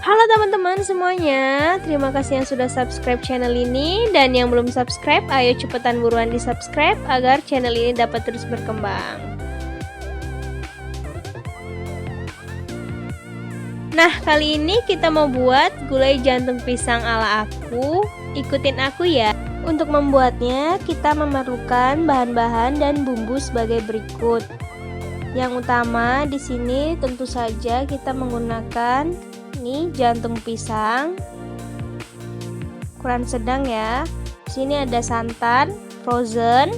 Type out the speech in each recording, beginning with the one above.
Halo teman-teman semuanya, terima kasih yang sudah subscribe channel ini, dan yang belum subscribe, ayo cepetan buruan di subscribe agar channel ini dapat terus berkembang. Nah, kali ini kita mau buat gulai jantung pisang ala aku. Ikutin aku ya. Untuk membuatnya, kita memerlukan bahan-bahan dan bumbu sebagai berikut. Yang utama di sini tentu saja kita menggunakan ini jantung pisang ukuran sedang ya. Di sini ada santan frozen.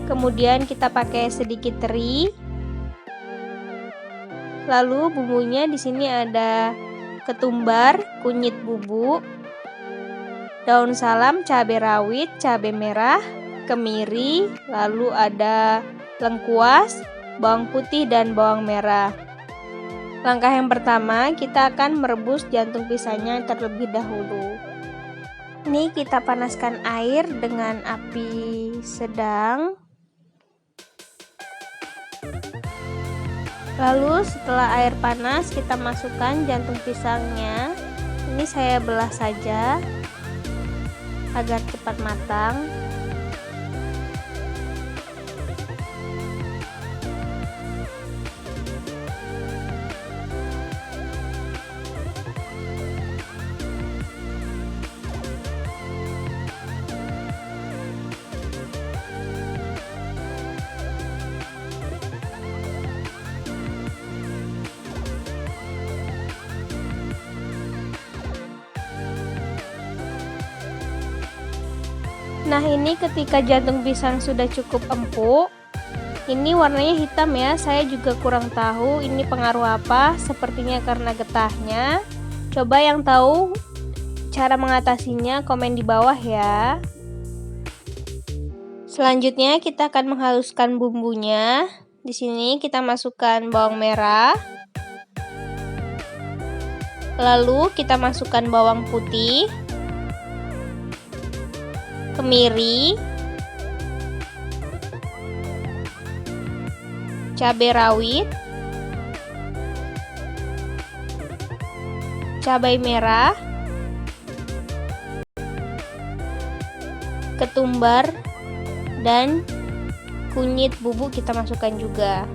Kemudian kita pakai sedikit teri. Lalu bumbunya di sini ada ketumbar, kunyit bubuk, daun salam, cabai rawit, cabai merah, kemiri, lalu ada lengkuas, bawang putih dan bawang merah. Langkah yang pertama, kita akan merebus jantung pisangnya terlebih dahulu. Ini kita panaskan air dengan api sedang. Lalu setelah air panas, kita masukkan jantung pisangnya. Ini saya belah saja agar cepat matang. Nah, ini ketika jantung pisang sudah cukup empuk, ini warnanya hitam ya, saya juga kurang tahu ini pengaruh apa, sepertinya karena getahnya. Coba yang tahu cara mengatasinya komen di bawah ya. Selanjutnya kita akan menghaluskan bumbunya. Di sini kita masukkan bawang merah. Lalu kita masukkan bawang putih, kemiri, cabai rawit, cabai merah, ketumbar, dan kunyit bubuk kita masukkan juga.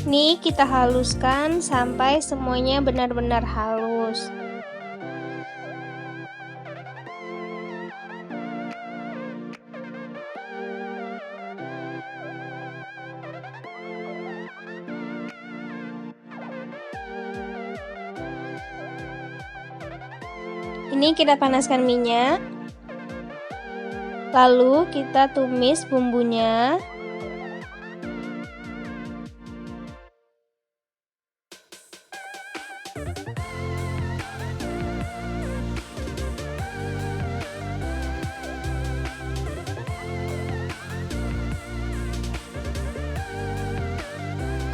Nih kita haluskan sampai semuanya benar-benar halus. Ini kita panaskan minyak. Lalu kita tumis bumbunya.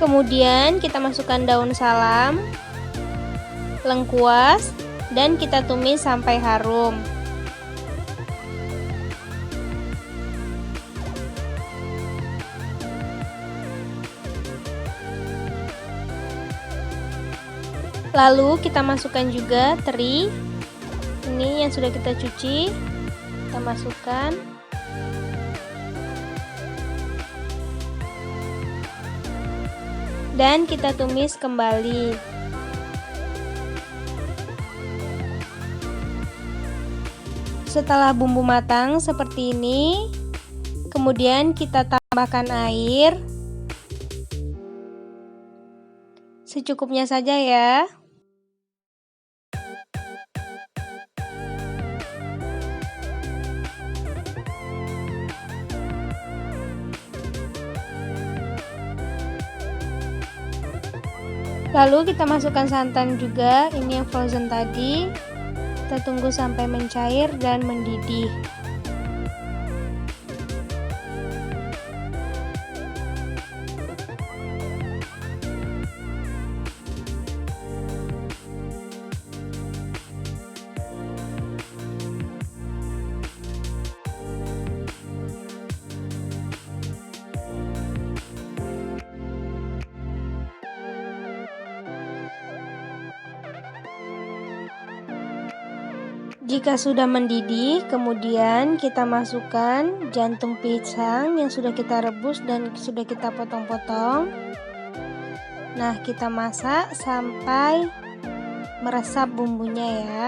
Kemudian kita masukkan daun salam, lengkuas, dan kita tumis sampai harum. Lalu kita masukkan juga teri. Ini yang sudah kita cuci, kita masukkan. Dan kita tumis kembali. Setelah bumbu matang seperti ini, kemudian kita tambahkan air secukupnya saja ya. Lalu kita masukkan santan juga, ini yang frozen tadi. Kita tunggu sampai mencair dan mendidih. Jika sudah mendidih, kemudian kita masukkan jantung pisang yang sudah kita rebus dan sudah kita potong-potong. Nah, kita masak sampai meresap bumbunya ya.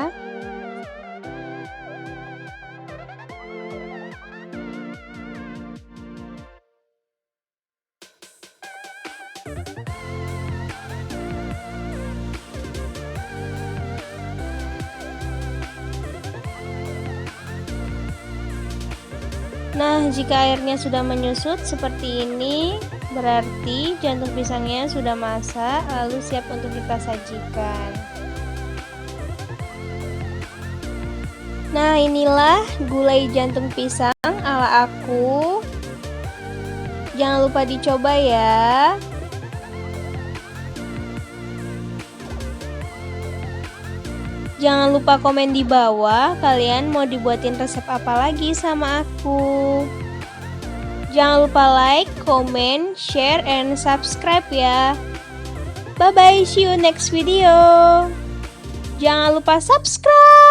Nah, jika airnya sudah menyusut seperti ini, berarti jantung pisangnya sudah masak, lalu siap untuk kita sajikan. Nah, inilah gulai jantung pisang ala aku. Jangan lupa dicoba ya. Jangan lupa komen di bawah kalian mau dibuatin resep apa lagi sama aku. Jangan lupa like, comment, share, and subscribe ya. Bye bye, see you next video. Jangan lupa subscribe.